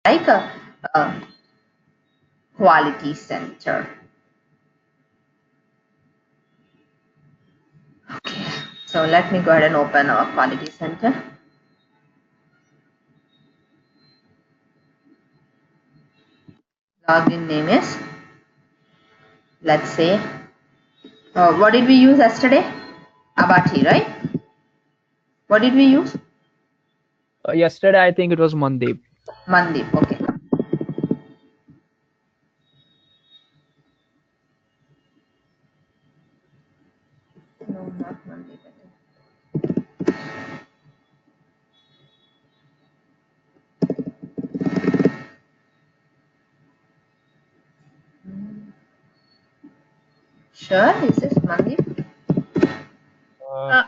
like a quality center. Okay, so let me go ahead and open our quality center. Login name is, let's say, what did we use yesterday? Abati, right? What did we use? Yesterday, I think it was Mandeep. Mandeep, okay. No, not Mandeep. Sure, is this Mandeep?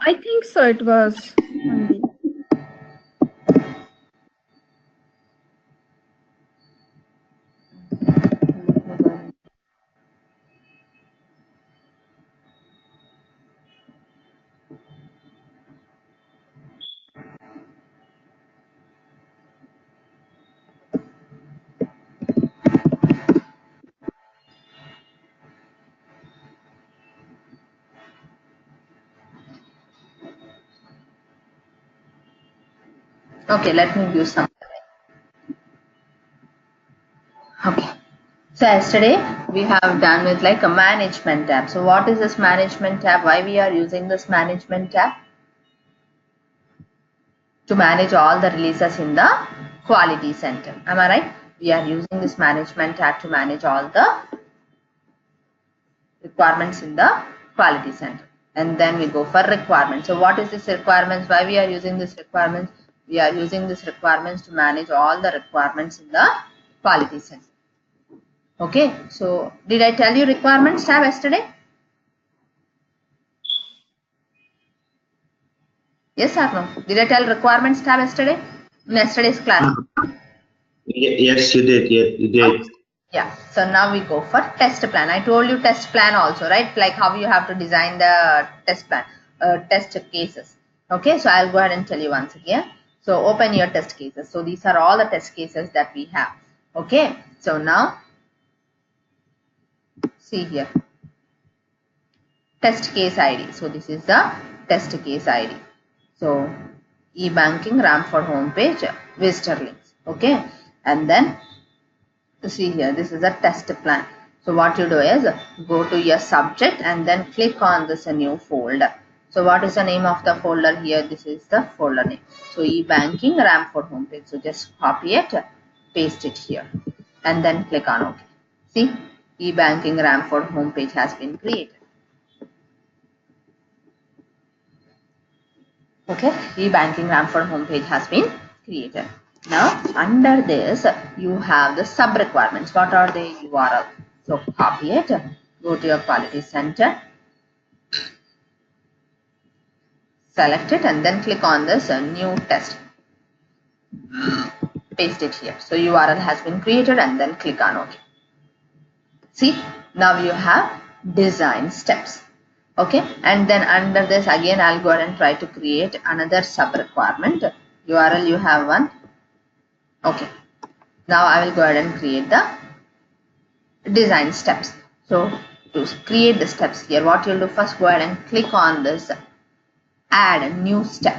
I think so. It was Monday. Okay, let me use some. Okay. So yesterday we have done with like a management tab. So what is this management tab? Why we are using this management tab? To manage all the releases in the quality center. Am I right? We are using this management tab to manage all the requirements in the quality center. And then we go for requirements. So what is this requirements? Why we are using this requirements? We are using this requirements to manage all the requirements in the quality center. Okay, so did I tell you requirements tab yesterday? Yes or no? Did I tell requirements tab yesterday? In yesterday's class. Yes, you did. Yes, you did. Yeah. So now we go for test plan. I told you test plan also, right? Like how you have to design the test plan, test cases. Okay. So I'll go ahead and tell you once again. So open your test cases. So these are all the test cases that we have. Okay. So now see here. Test case ID. So this is the test case ID. So e-banking, Ramford homepage, visitor links. Okay. And then see here, this is a test plan. So what you do is go to your subject and then click on this new folder. So what is the name of the folder here? This is the folder name. So e-banking Ramford homepage. So just copy it, paste it here and then click on OK. See, e-banking Ramford homepage has been created. Okay, e-banking Ramford homepage has been created. Now under this you have the sub requirements. What are the URL? So copy it, go to your quality center, select it and then click on this new test. Paste it here. So URL has been created and then click on OK. See, now you have design steps. Okay, and then under this again I'll go ahead and try to create another sub requirement. URL you have one. Okay, now I will go ahead and create the design steps. So to create the steps here, what you'll do first, go ahead and click on this add a new step,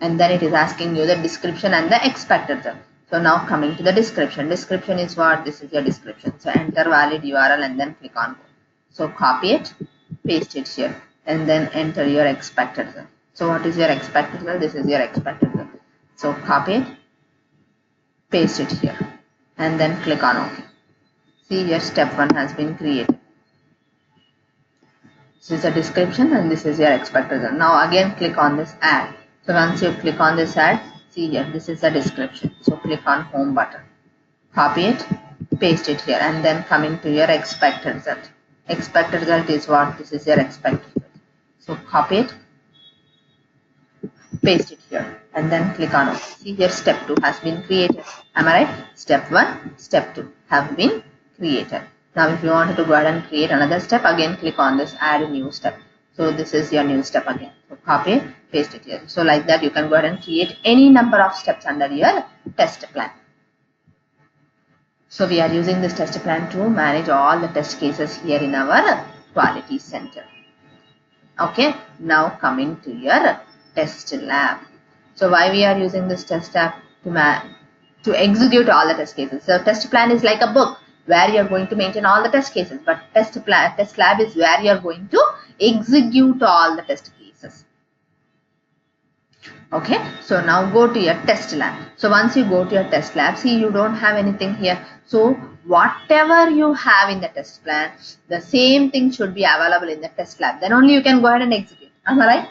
and then it is asking you the description and the expected result. So now coming to the description. Description is what? This is your description. So enter valid URL and then click on go. So copy it, paste it here, and then enter your expected result. So what is your expected result? This is your expected result. So copy it, paste it here, and then click on OK. See here, step 1 has been created. This is a description and this is your expected result. Now again click on this add. So once you click on this add, see here, this is the description. So click on home button, copy it, paste it here, and then coming to your expected result. Expected result is what? This is your expected result. So copy it, paste it here, and then click on OK. See here, step 2 has been created. Am I right? Step 1, step 2 have been created. Now if you wanted to go ahead and create another step, again click on this add a new step. So this is your new step again. So copy it, paste it here. So like that you can go ahead and create any number of steps under your test plan. So we are using this test plan to manage all the test cases here in our quality center. Okay, now coming to your test lab. So why we are using this test lab? To execute all the test cases. So test plan is like a book where you are going to maintain all the test cases, but test lab is where you are going to execute all the test cases. Okay, so now go to your test lab. So once you go to your test lab, see, you don't have anything here. So whatever you have in the test plan, the same thing should be available in the test lab. Then only you can go ahead and execute. Am I right?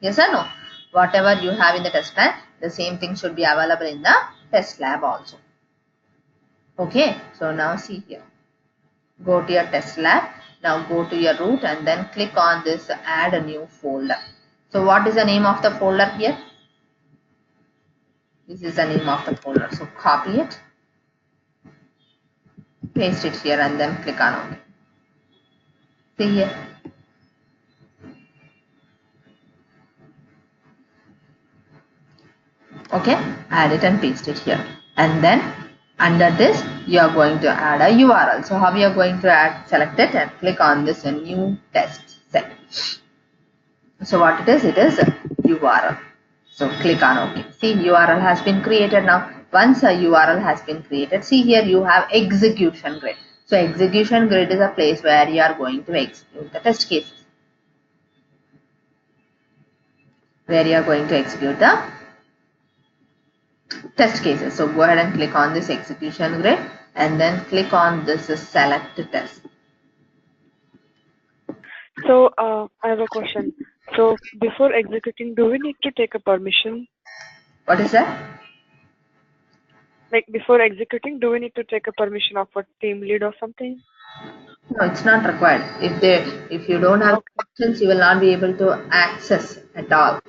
Yes or no? Whatever you have in the test plan, the same thing should be available in the test lab also. Okay, so now see here. Go to your test lab. Now go to your root and then click on this add a new folder. So what is the name of the folder here? This is the name of the folder. So copy it, paste it here and then click on OK. See here. Okay, add it and paste it here. And then under this you are going to add a URL. So how you are going to add? Select it and click on this new test set. So what it is a URL. So click on OK. See, URL has been created now. Once a URL has been created, see here you have execution grid. So execution grid is a place where you are going to execute the test cases. Where you are going to execute the test cases. So go ahead and click on this execution grid and then click on this select test. So I have a question. So before executing, do we need to take a permission? What is that? Like before executing, do we need to take a permission of a team lead or something? No, it's not required. If you don't have options, you will not be able to access at all.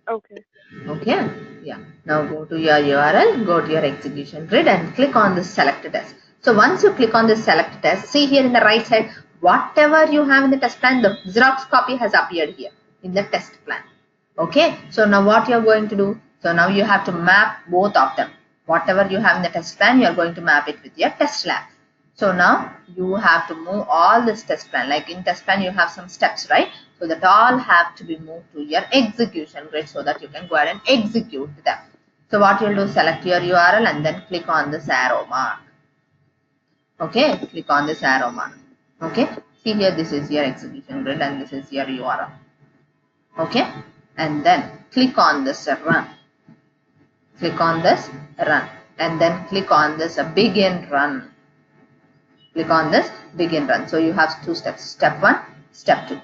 Okay. Okay. Yeah. Now go to your URL, go to your execution grid and click on this select test. So once you click on this select test, see here in the right side, whatever you have in the test plan, the Xerox copy has appeared here in the test plan. Okay. So now what you are going to do? So now you have to map both of them. Whatever you have in the test plan, you are going to map it with your test lab. So now you have to move all this test plan. Like in test plan, you have some steps, right? So that all have to be moved to your execution grid so that you can go ahead and execute them. So what you'll do, select your URL and then click on this arrow mark. Okay, click on this arrow mark. Okay, see here, this is your execution grid and this is your URL. Okay, and then click on this run. Click on this run and then click on this begin run. Click on this begin run. So you have two steps, step 1, step 2.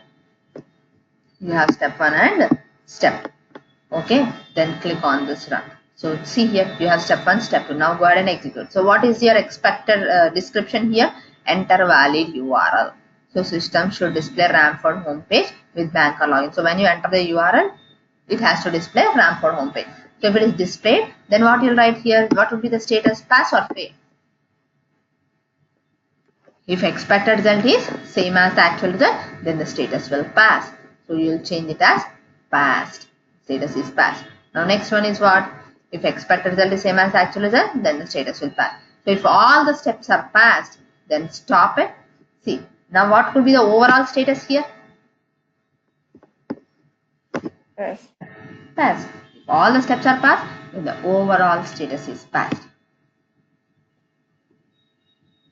You have step 1 and step 2. Okay, then click on this run. So see here you have step 1, step 2. Now go ahead and execute. So what is your expected description here? Enter valid URL. So system should display Ramford homepage with banker login. So when you enter the URL, it has to display Ramford homepage. So if it is displayed, then what you'll write here? What would be the status? Pass or fail? If expected result is same as the actual result, then the status will pass. So you will change it as passed. Status is passed. Now next one is what? If expected result is same as the actual result, then the status will pass. So if all the steps are passed, then stop it. See, now what could be the overall status here? Yes. Passed. If all the steps are passed, then the overall status is passed.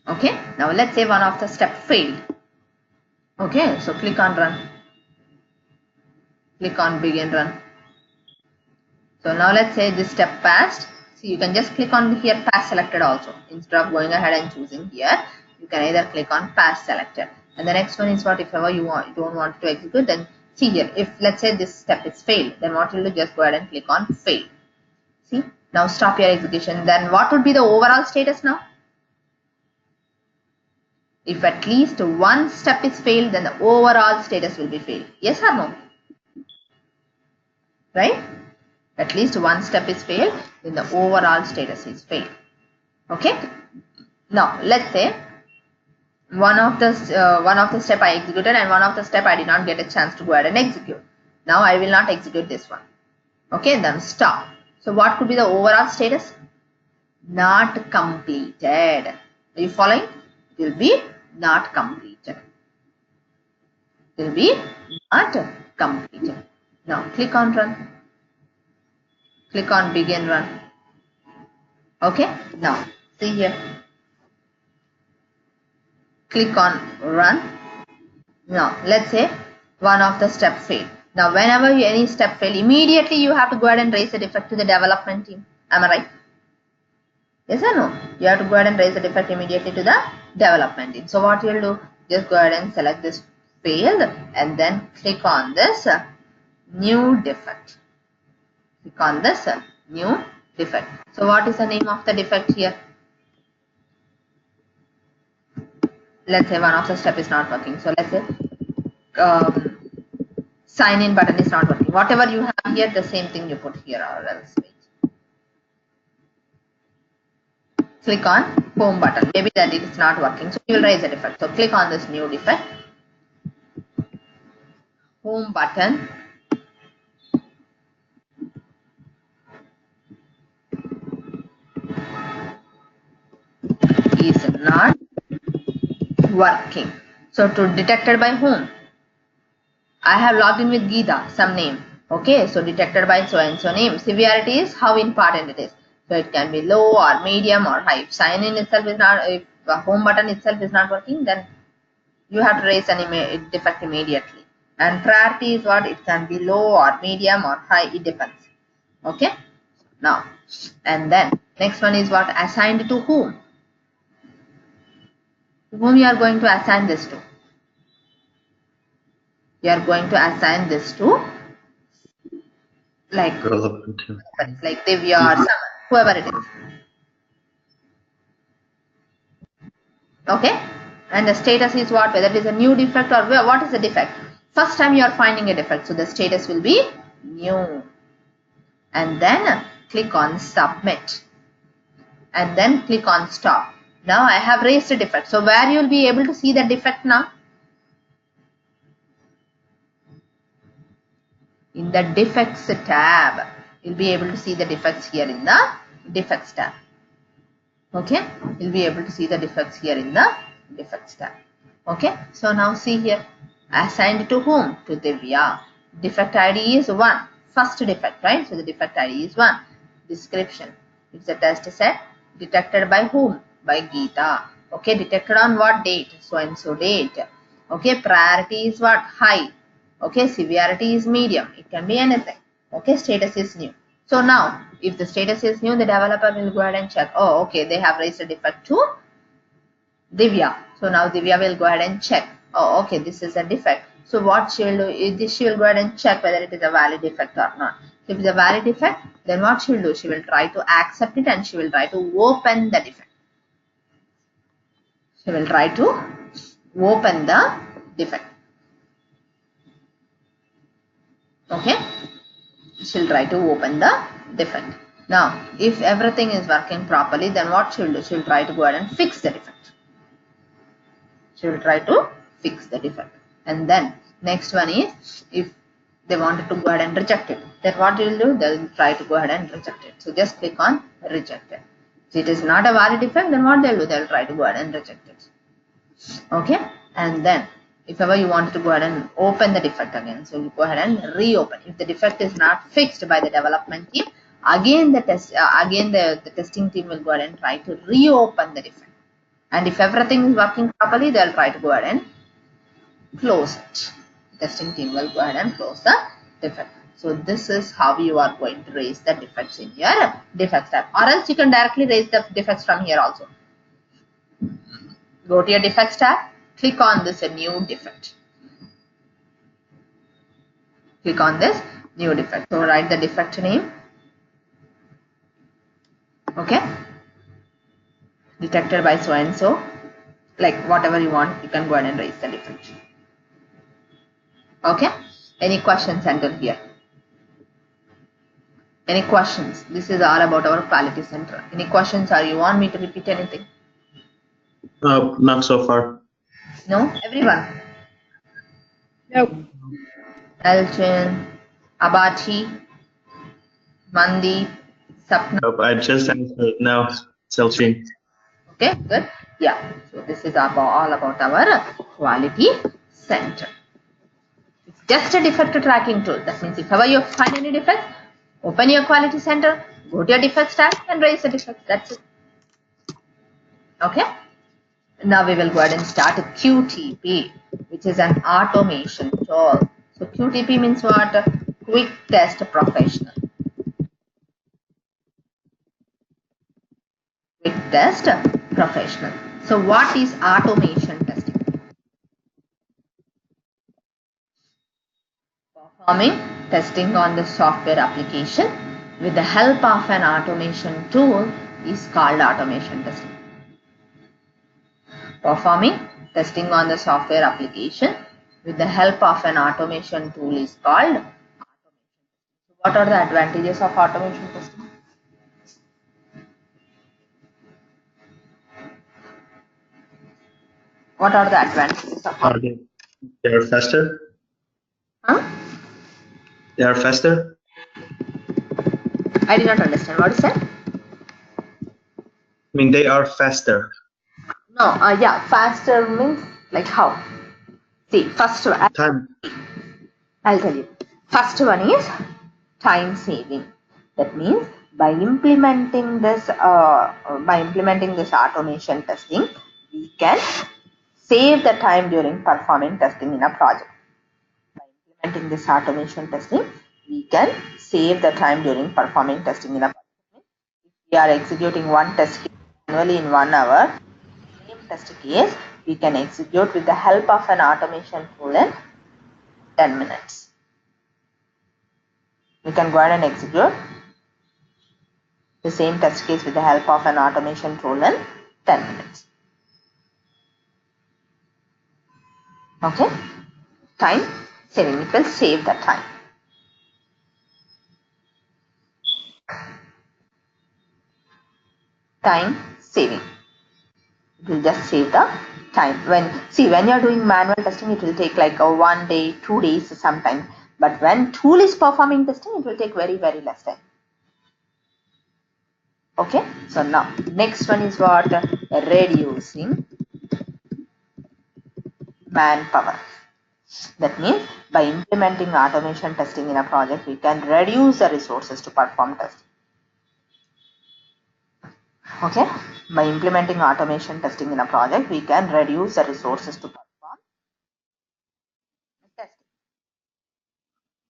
Okay, now let's say one of the step failed. Okay, so click on run. Click on begin run. So now let's say this step passed. So you can just click on here pass selected also. Instead of going ahead and choosing here, you can either click on pass selected. And the next one is what, if ever you don't want to execute, then see here, if let's say this step is failed, then what you'll do, just go ahead and click on fail. See, now stop your execution. Then what would be the overall status now? If at least one step is failed, then the overall status will be failed. Yes or no? Right? At least one step is failed, then the overall status is failed. Okay? Now, let's say one of the step I executed and one of the step I did not get a chance to go ahead and execute. Now I will not execute this one. Okay, then stop. So what could be the overall status? not completed. Are you following? It will be not completed. It will be not completed. Now click on run. Click on begin run. Okay, now see here. Click on run. Now let's say one of the step failed. Now whenever any step fail, immediately you have to go ahead and raise a defect to the development team. Am I right? Yes or no? You have to go ahead and raise the defect immediately to the development team. So what you'll do, just go ahead and select this failed and then click on this new defect. Click on this new defect. So what is the name of the defect here? Let's say one of the step is not working. So let's say sign in button is not working. Whatever you have here, the same thing you put here or else wait. Click on home button. Maybe that it is not working. So you will raise a defect. So click on this new defect. Home button is not working. So to detected by whom? I have logged in with Geeta, some name. Okay, so detected by so and so name. Severity is how important it is. So it can be low or medium or high. If sign in itself is not, if the home button itself is not working, then you have to raise an defect immediately. And priority is what? It can be low or medium or high. It depends. Okay. Now, and then next one is what? Assigned to whom? To whom you are going to assign this to? You are going to assign this to like Divya or someone, whoever it is. Okay. And the status is what? Whether it is a new defect or what is the defect? First time you are finding a defect, so the status will be new. And then click on submit. And then click on stop. Now I have raised a defect. So where you will be able to see the defect now? In the defects tab. You'll be able to see the defects here in the defects tab. Okay, you'll be able to see the defects here in the defects tab. Okay, so now see here. Assigned to whom? To Divya. Defect ID is 1. First defect, right? So the defect ID is 1. Description. It's a test set. Detected by whom? By Geeta. Okay, detected on what date? So and so date. Okay, priority is what? High. Okay, severity is medium. It can be anything. Okay, status is new. So now, if the status is new, the developer will go ahead and check. Oh, okay, they have raised a defect to Divya. So now Divya will go ahead and check. Oh, okay, this is a defect. So what she will do is she will go ahead and check whether it is a valid defect or not. If it's a valid defect, then what she will do? She will try to accept it and she will try to open the defect. She will try to open the defect. Okay, she'll try to open the defect. Now, if everything is working properly, then what she'll do? She'll try to go ahead and fix the defect. She will try to fix the defect. And then next one is if they wanted to go ahead and reject it, then what they will do? They will try to go ahead and reject it. So just click on reject it. If it is not a valid defect, then what they will do? They will try to go ahead and reject it. Okay, and then if ever you want to go ahead and open the defect again, so you go ahead and reopen. If the defect is not fixed by the development team, again the testing team will go ahead and try to reopen the defect. And if everything is working properly, they'll try to go ahead and close it. The testing team will go ahead and close the defect. So this is how you are going to raise the defects in your defects tab. Or else you can directly raise the defects from here also. Go to your defects tab. Click on this new defect. Click on this new defect. So write the defect name. Okay. Detected by so and so. Like whatever you want, you can go ahead and raise the defect. Okay. Any questions until here? Any questions? This is all about our quality center. Any questions or you want me to repeat anything? Not so far. No? Everyone? No. Elchin, Abachi, Mandi, Sapna. I just answered no. cell stream. Okay, good. Yeah. So this is all about our quality center. It's just a defect tracking tool. That means if ever you find any defect, open your quality center, go to your defects tab and raise the defect. That's it. Okay. Now we will go ahead and start a QTP, which is an automation tool. So QTP means what? Quick Test Professional. Quick Test Professional. So what is automation testing? Performing testing on the software application with the help of an automation tool is called automation testing. Performing testing on the software application with the help of an automation tool is called automation. So what are the advantages of automation testing? What are the advantages of automation? They are faster. Huh? They are faster. I did not understand. What is that? I mean, they are faster. No, yeah, faster means like how? See, first one, Time. I'll tell you. First one is time saving. That means by implementing this automation testing, we can save the time during performing testing in a project. By implementing this automation testing, we can save the time during performing testing in a project. If we are executing one test case manually in 1 hour, same test case we can execute with the help of an automation tool in 10 minutes. We can go ahead and execute the same test case with the help of an automation tool in 10 minutes. Okay, time saving, it will save the time. Time saving, it will just save the time. When you're doing manual testing, it will take like a 1 day, 2 days sometimes. But when tool is performing testing, it will take very, very less time. Okay, so now next one is what? Reducing manpower. That means by implementing automation testing in a project, we can reduce the resources to perform testing. Okay, by implementing automation testing in a project, we can reduce the resources to perform testing.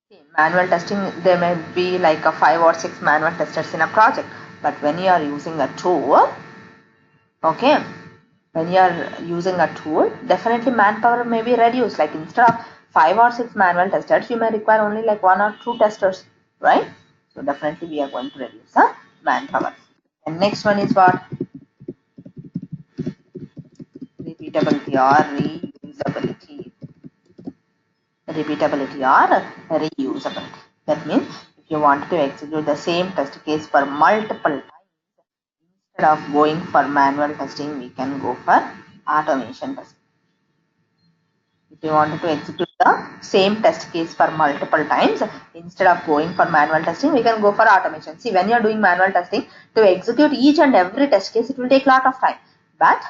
See, manual testing, there may be like a 5 or 6 manual testers in a project, but when you are using a tool, okay, when you are using a tool, definitely manpower may be reduced. Like instead of 5 or 6 manual testers, you may require only like 1 or 2 testers, right? So definitely we are going to reduce the manpower. And next one is what? Repeatability or reusability. Repeatability or reusability. That means if you want to execute the same test case for multiple times, instead of going for manual testing, we can go for automation testing. If you wanted to execute the same test case for multiple times, instead of going for manual testing, we can go for automation. See, when you are doing manual testing, to execute each and every test case, it will take a lot of time. But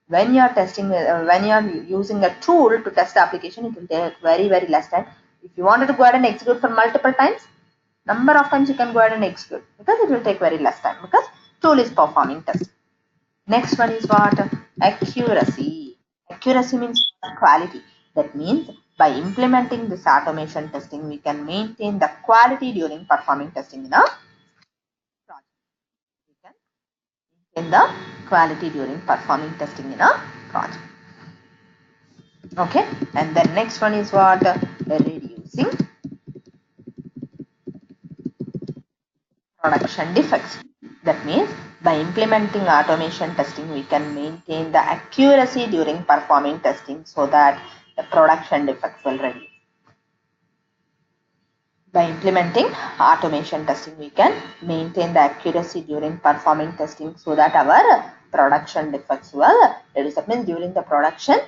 when you are testing, when you are using a tool to test the application, it will take very, very less time. If you wanted to go ahead and execute for multiple times, number of times you can go ahead and execute, because it will take very less time, because tool is performing test. Next one is what? Accuracy. Accuracy means quality. That means by implementing this automation testing, we can maintain the quality during performing testing in a project. We can maintain the quality during performing testing in a project. Okay, and then next one is what? Reducing production defects. That means by implementing automation testing, we can maintain the accuracy during performing testing so that the production defects will reduce. By implementing automation testing, we can maintain the accuracy during performing testing so that our production defects will reduce. That means during the production,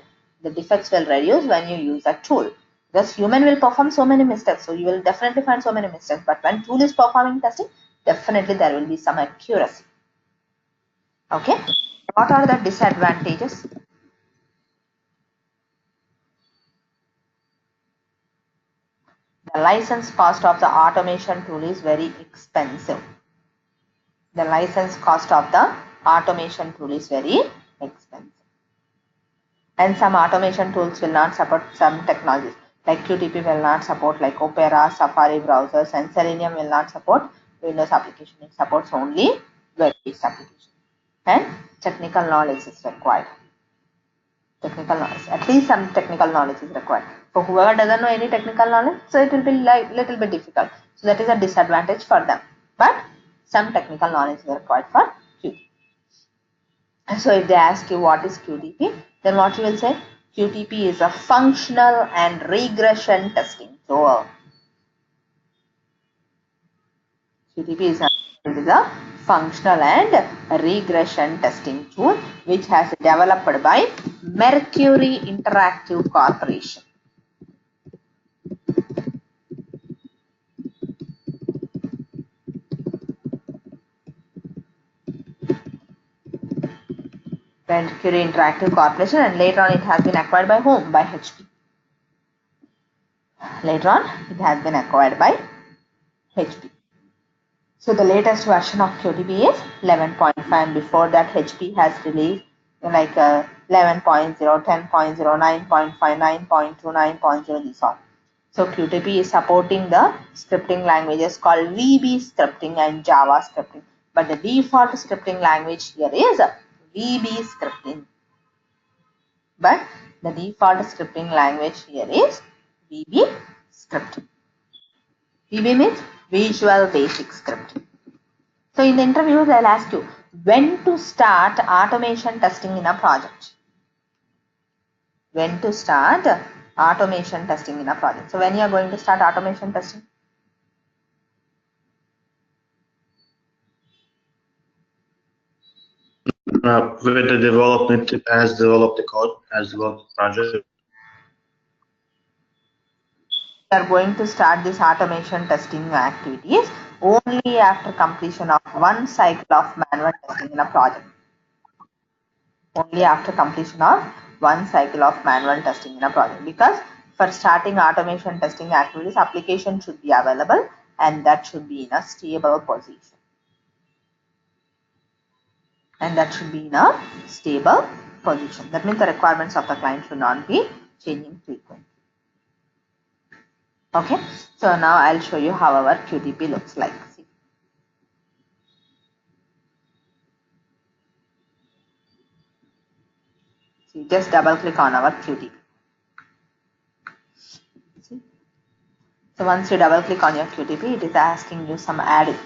the defects will reduce when you use a tool. Because human will perform so many mistakes, so you will definitely find so many mistakes. But when tool is performing testing, definitely there will be some accuracy. Okay, what are the disadvantages? The license cost of the automation tool is very expensive. The license cost of the automation tool is very expensive. And some automation tools will not support some technologies. Like QTP will not support like Opera, Safari browsers, and Selenium will not support Windows application. It supports only web-based application. And technical knowledge is required. Technical knowledge, at least some technical knowledge is required. For whoever doesn't know any technical knowledge, so it will be like little bit difficult. So that is a disadvantage for them. But some technical knowledge is required for QTP. So if they ask you what is QTP, then what you will say? QTP is a functional and regression testing tool. QTP is a functional and regression testing tool which has developed by Mercury Interactive Corporation. Mercury Interactive Corporation, and later on it has been acquired by whom? By HP. Later on it has been acquired by HP. So the latest version of QTP is 11.5, and before that HP has released like 11.0, 10.0, 9.5, 9.2, 9.0, these all. So QTP is supporting the scripting languages called VB scripting and Java scripting. But the default scripting language here is VB scripting. But the default scripting language here is VB scripting. VB means Visual Basic Script. So in the interview, they'll ask you when to start automation testing in a project. When to start automation testing in a project. So when you are going to start automation testing? With the development has developed the code, has developed the project. We are going to start this automation testing activities only after completion of one cycle of manual testing in a project. Only after completion of one cycle of manual testing in a project, because for starting automation testing activities, application should be available and that should be in a stable position. And that should be in a stable position. That means the requirements of the client should not be changing frequently. Okay, so now I'll show you how our QTP looks like. See. So just double click on our QTP. See. So once you double click on your QTP, it is asking you some add-ins.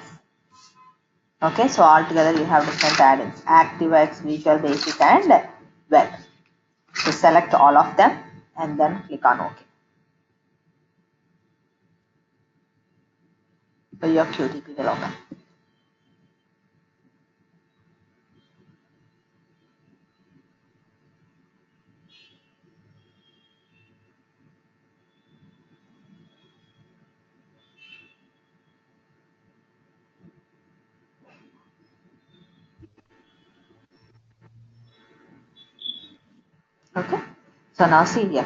Okay, so altogether you have different add-ins: ActiveX, Visual Basic, and Web. So select all of them and then click on OK. So your QTP will open. Okay, so now see here.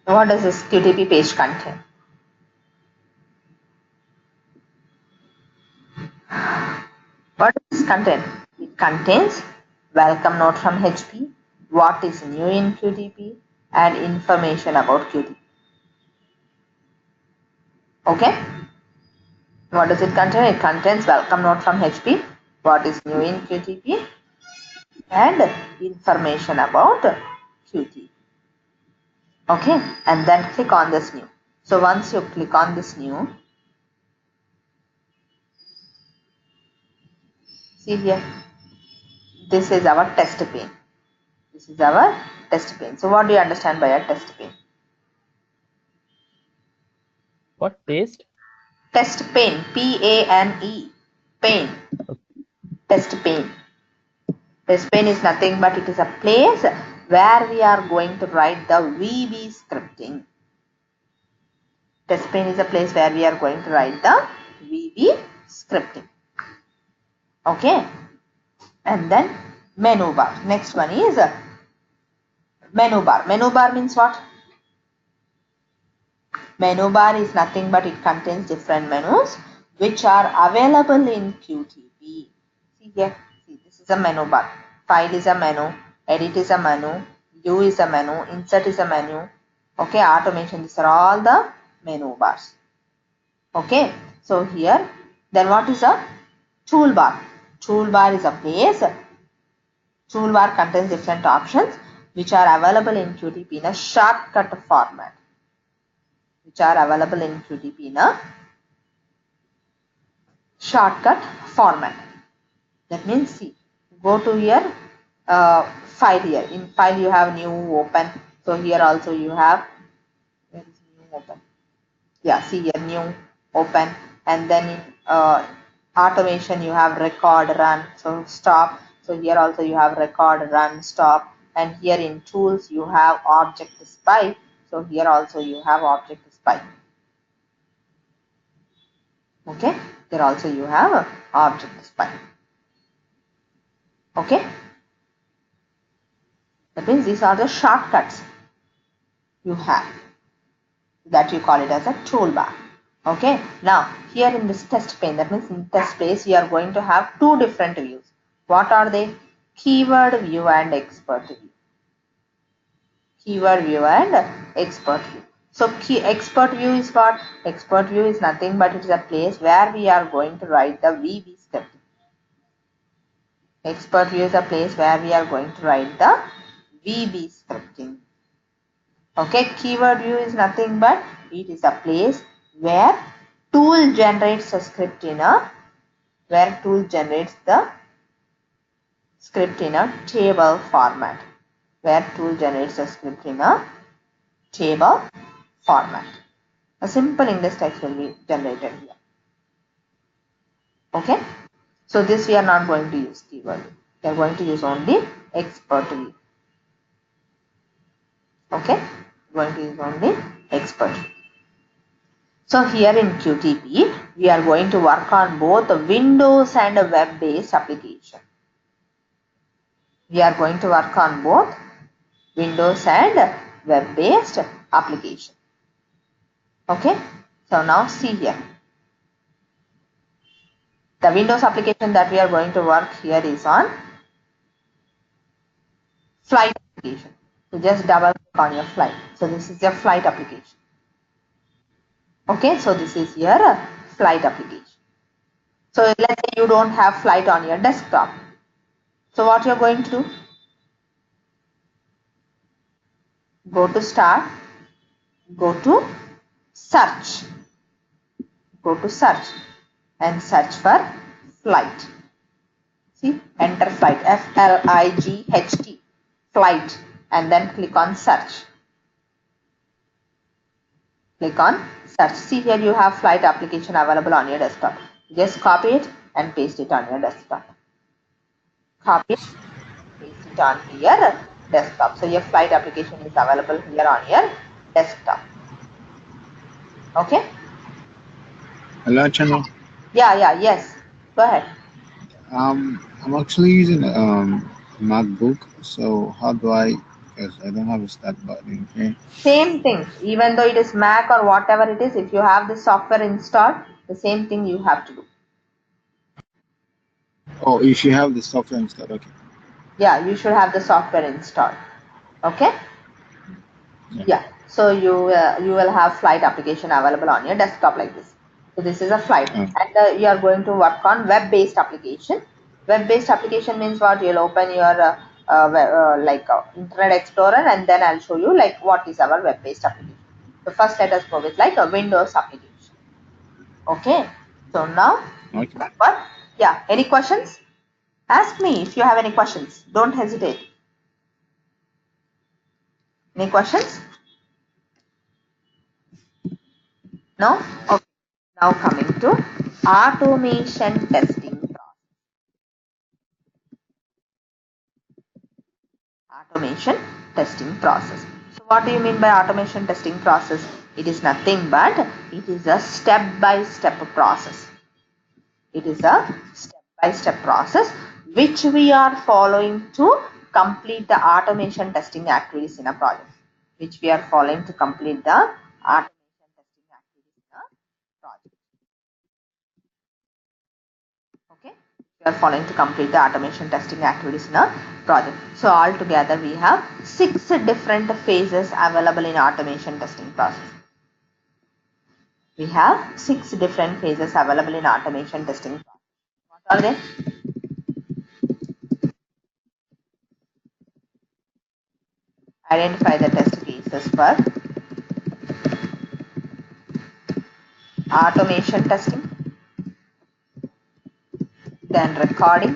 What does this QTP page contain? What does this contain? It contains welcome note from HP, what is new in QTP, and information about QTP. Okay, what does it contain? It contains welcome note from HP, what is new in QTP, and information about QTP. Okay, and then click on this new. So once you click on this new, see here, this is our test pane. This is our test pane. So what do you understand by a test pane? What taste? Test pane, P-A-N-E, pane, test pane. Test pane is nothing but it is a place where we are going to write the VB scripting. Test pane is a place where we are going to write the VB scripting. Okay. and then menu bar. Next one is menu bar. Menu bar means what? Menu bar is nothing but it contains different menus which are available in QTP. See here, see, this is a menu bar. File is a menu, edit is a menu, view is a menu, insert is a menu. Okay, automation, these are all the menu bars. Okay, so here, then what is a toolbar? Toolbar is a place. Toolbar contains different options which are available in QTP in a shortcut format. Which are available in QTP in a shortcut format. That means, see, go to your file here. In file you have new open. So here also you have, where is new open? Yeah, see here new open, and then in automation you have record run, so stop. So here also you have record run stop, and here in tools you have object spy. So here also you have object spy. Okay, here also you have object spy. Okay, that means these are the shortcuts you have, that you call it as a toolbar. Okay, now here in this test pane, that means in test place you are going to have two different views. What are they? Keyword view and expert view. Keyword view and expert view. So expert view is what? Expert view is nothing but it is a place where we are going to write the VB script. Expert view is a place where we are going to write the VB scripting. Okay, keyword view is nothing but it is a place where tool generates a script in a, where tool generates the script in a table format. Where tool generates a script in a table format. A simple English text will be generated here. Okay, so this we are not going to use keyword view. We are going to use only expert view. Okay, going to use only expert. So here in QTP, we are going to work on both Windows and web-based application. We are going to work on both Windows and web-based application. Okay, so now see here. The Windows application that we are going to work here is on flight application. So just double click on your flight. So this is your flight application. Okay, so this is your flight application. So let's say you don't have flight on your desktop. So what you're going to do? Go to start, go to search, go to search and search for flight. See, enter flight, F-L-I-G-H-T, flight, and then click on search. Click on search. See here you have flight application available on your desktop. Just copy it and paste it on your desktop. Copy it, paste it on your desktop. So your flight application is available here on your desktop. Okay? Hello, Channel. Yeah, yes. Go ahead. I'm actually using MacBook, so how do I? Because I don't have a start button. Okay. Same thing. Even though it is Mac or whatever it is, if you have the software installed, the same thing you have to do. Oh, if you have the software installed, okay. Yeah, you should have the software installed. Okay. Yeah. So you will have flight application available on your desktop like this. So this is a flight, and you are going to work on web-based application. Web-based application means what? You'll open your Internet Explorer, and then I'll show you like what is our web-based application. So first, let us go with like a Windows application. Okay. So now, Okay. what? Yeah. Any questions? Ask me if you have any questions. Don't hesitate. Any questions? No? Okay. Now coming to automation testing process. Automation testing process. So what do you mean by automation testing process? It is nothing but it is a step-by-step process. It is a step-by-step process which we are following to complete the automation testing activities in a project. Which we are following to complete the automation testing activities in a project. Okay, we are following to complete the automation testing activities in a project. So altogether we have 6 different phases available in automation testing process. We have 6 different phases available in automation testing process. What are they? Identify the test cases for automation testing, then recording,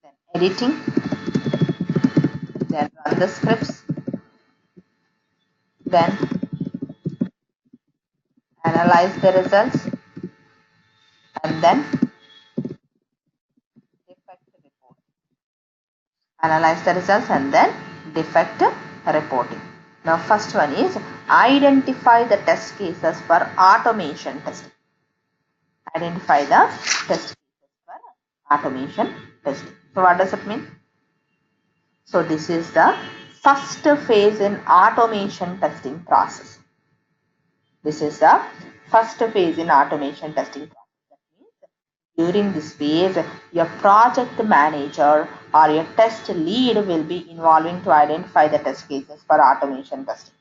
then editing, then run the scripts, then analyze the results, and then defect report. Analyze the results and then defect reporting. Now first one is identify the test cases for automation testing. Identify the test cases for automation testing. So what does it mean? So this is the first phase in automation testing process. This is the first phase in automation testing process. That means during this phase, your project manager or your test lead will be involving to identify the test cases for automation testing.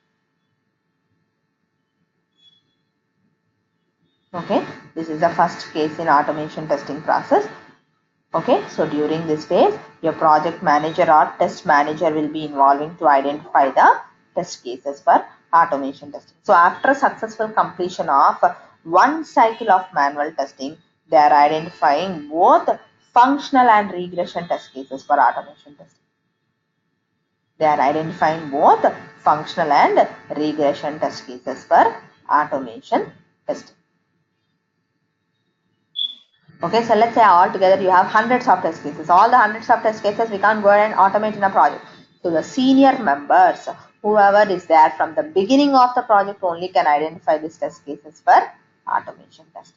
Okay, this is the first case in automation testing process. Okay, so during this phase, your project manager or test manager will be involving to identify the test cases for automation testing. So after successful completion of one cycle of manual testing, they are identifying both functional and regression test cases for automation testing. They are identifying both functional and regression test cases for automation testing. Okay, so let's say all together you have hundreds of test cases. All the hundreds of test cases we can't go ahead and automate in a project. So the senior members, whoever is there from the beginning of the project, only can identify these test cases for automation testing.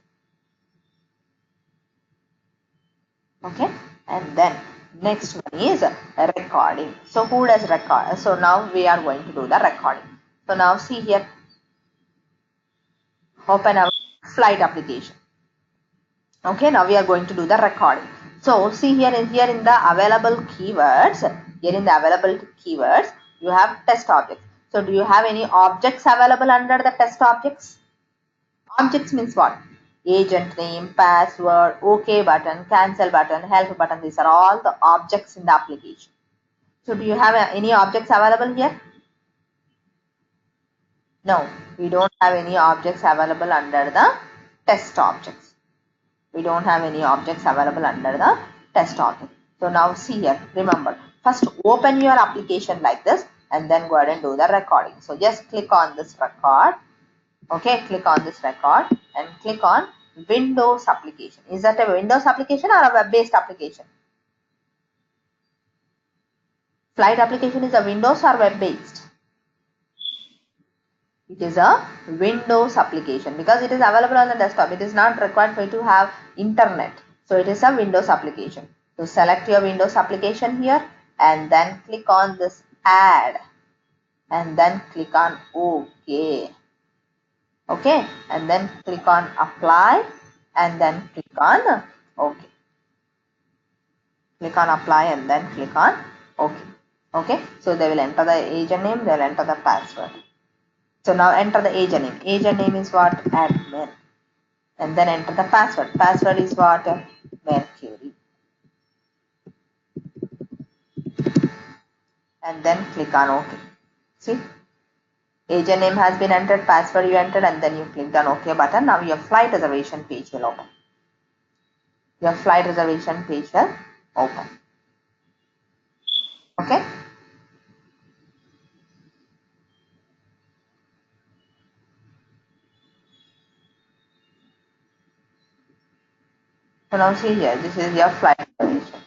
Okay, and then next one is recording. So who does record? So now we are going to do the recording. So now see here, open our flight application. Okay, now we are going to do the recording. So see here in the available keywords, you have test objects. So do you have any objects available under the test objects? Objects means what? Agent name, password, OK button, cancel button, help button. These are all the objects in the application. So do you have any objects available here? No, we don't have any objects available under the test objects. We don't have any objects available under the test object. So now see here, remember, first open your application like this and then go ahead and do the recording. So just click on this record. Okay, click on this record and click on Windows application. Is that a Windows application or a web-based application? Flight application is a Windows or web-based? It is a Windows application because it is available on the desktop. It is not required for you to have internet. So it is a Windows application. So select your Windows application here and then click on this add and then click on OK. Okay, and then click on apply and then click on OK. Click on apply and then click on OK. Okay, so they will enter the agent name, they will enter the password. So now enter the agent name. Agent name is what? Admin. And then enter the password. Password is what? Mercury. And then click on OK. See? Agent name has been entered, password you entered, and then you clicked on OK button. Now your flight reservation page will open. Your flight reservation page will open. Okay? So now see here, this is your flight reservation.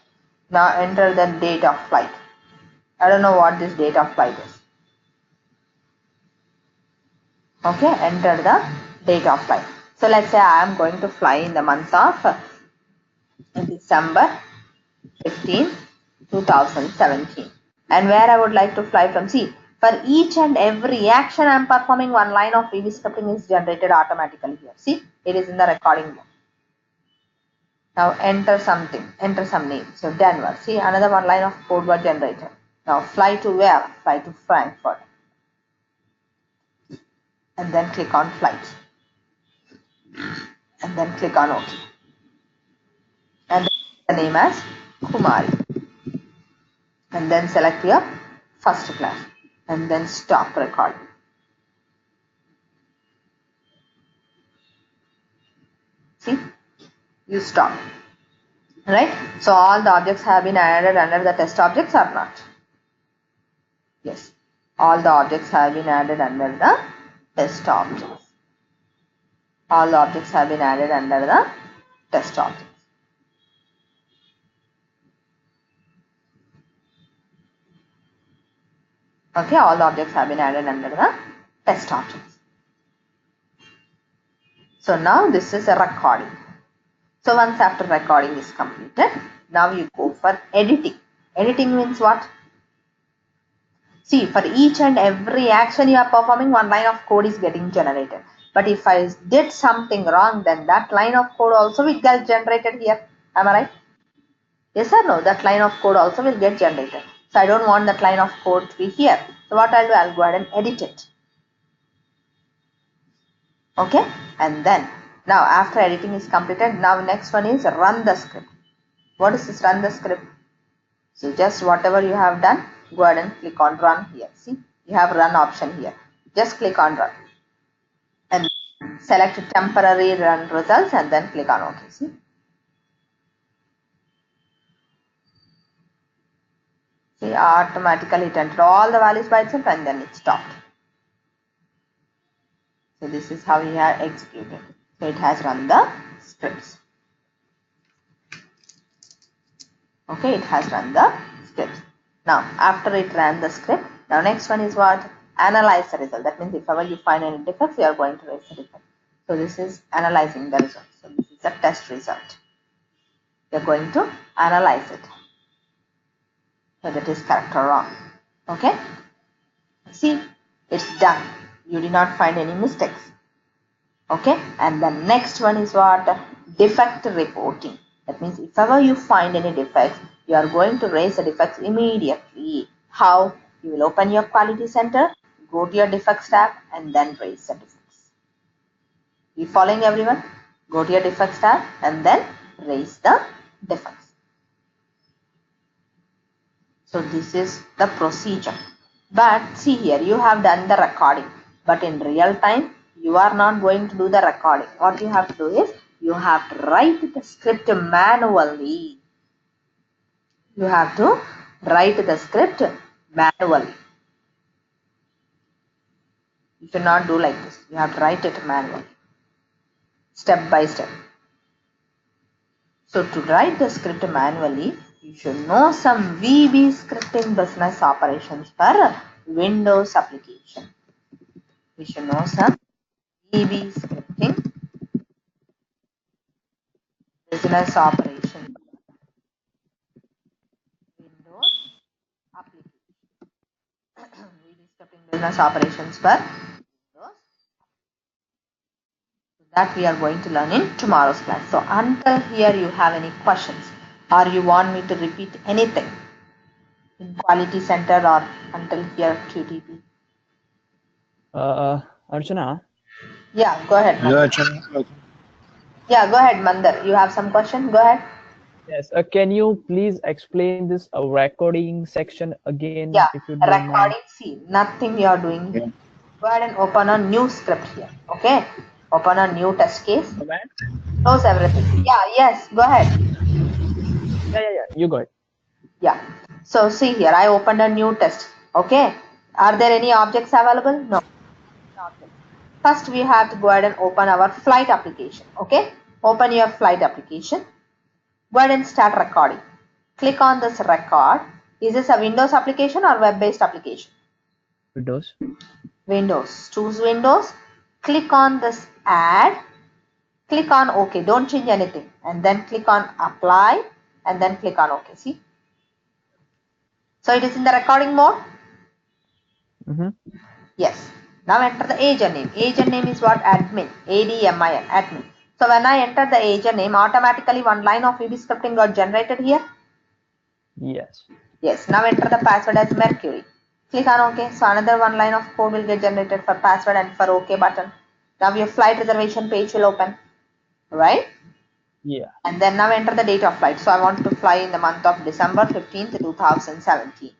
Now enter the date of flight. I don't know what this date of flight is. Okay, enter the date of flight. So let's say I am going to fly in the month of December 15, 2017. And where I would like to fly from. See, for each and every action I am performing, one line of VB scripting is generated automatically here. See, it is in the recording mode. Now enter something, enter some name. So Denver. See, another one line of code word generated. Now fly to where? Fly to Frankfurt. And then click on flight. And then click on OK. And then the name as Kumari. And then select your first class. And then stop recording. See, you stop. Right? So all the objects have been added under the test objects or not? Yes. All the objects have been added under the test objects. All the objects have been added under the test objects. Okay, all the objects have been added under the test objects. So now this is a recording. So once after recording is completed, now you go for editing. Editing means what? See, for each and every action you are performing, one line of code is getting generated. But if I did something wrong, then that line of code also will get generated here. Am I right? Yes or no? That line of code also will get generated. So I don't want that line of code to be here. So what I'll do, I'll go ahead and edit it. Okay, and then now after editing is completed, now next one is run the script. What is this run the script? So just whatever you have done, go ahead and click on run here. See, you have run option here. Just click on run and select temporary run results and then click on OK. See, automatically it entered all the values by itself and then it stopped. So this is how we have executed. So it has run the scripts. Okay, it has run the scripts. Now after it ran the script, now next one is what? Analyze the result. That means if ever you find any defects, you are going to raise the defect. So this is analyzing the result. So this is a test result. You are going to analyze it, whether it is correct or wrong. Okay. See, it's done. You did not find any mistakes. Okay. And the next one is what? Defect reporting. That means if ever you find any defects, you are going to raise the defects immediately. How? You will open your quality center, go to your defects tab and then raise the defects. You following everyone? Go to your defects tab and then raise the defects. So this is the procedure. But see here, you have done the recording, but in real time you are not going to do the recording. What you have to do is you have to write the script manually. You have to write the script manually. You should not do like this. You have to write it manually, step by step. So to write the script manually, you should know some VB scripting business operations for Windows application. We should know some VB scripting business operation Windows application. VB scripting business operations for Windows. That we are going to learn in tomorrow's class. So until here you have any questions or you want me to repeat anything in quality center or until here QTP? Archana, Yeah, go ahead. Mandar. Yeah, go ahead, Mandar. You have some question? Go ahead. yes, can you please explain this recording section again? Yeah, if you don't recording. mind? See, nothing you are doing. Yeah. Go ahead and open a new script here. Okay, open a new test case. Close everything. Yeah, yes, go ahead. Yeah, you got it. Yeah, so see here, I opened a new test. Okay, are there any objects available? No. First we have to go ahead and open our flight application. Okay, open your flight application. Go ahead and start recording. Click on this record. Is this a Windows application or web-based application? Windows. Windows. Choose Windows. Click on this add click on OK. Don't change anything. And then click on apply and then click on OK. See? So it is in the recording mode? Yes. Now enter the agent name. Agent name is what? Admin. ADMIN. Admin. So when I enter the agent name, automatically one line of VB scripting got generated here? Yes. Yes. Now enter the password as Mercury. Click on OK. So another one line of code will get generated for password and for OK button. Now your flight reservation page will open. Right? Yeah. And then now enter the date of flight. So I want to fly in the month of December 15th, 2017.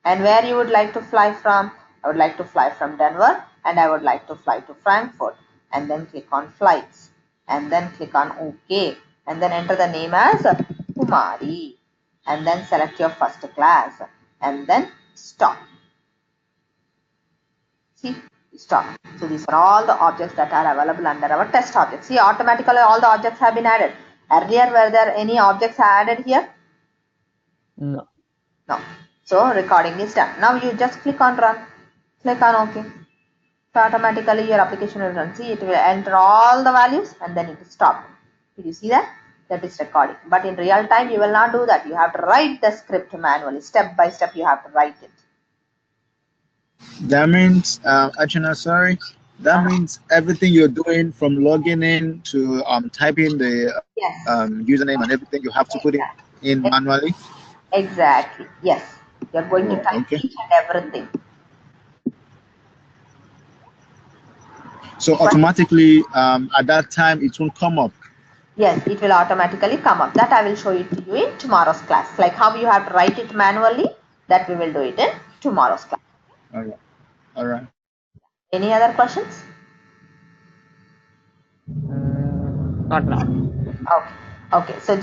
And where you would like to fly from? I would like to fly from Denver and I would like to fly to Frankfurt. And then click on flights. And then click on OK. And then enter the name as Kumari. And then select your first class. And then stop. See? Stop. So these are all the objects that are available under our test objects. See, automatically all the objects have been added. Earlier, were there any objects added here? No. No. So recording is done. Now you just click on run. Click on OK. So automatically your application will run. See, it will enter all the values and then it will stop. Did you see that? That is recording. But in real time, you will not do that. You have to write the script manually. Step by step, you have to write it. That means, Achana, sorry. That means everything you're doing from logging in to typing the Yes. username and everything, you have to put it in manually. Exactly. Yes. You're going to type Okay. each and everything. So automatically, at that time, it won't come up. Yes, it will automatically come up. That I will show it to you in tomorrow's class. Like how you have to write it manually, that we will do it in tomorrow's class. All right. All right. Any other questions? Not now. Okay. Okay. So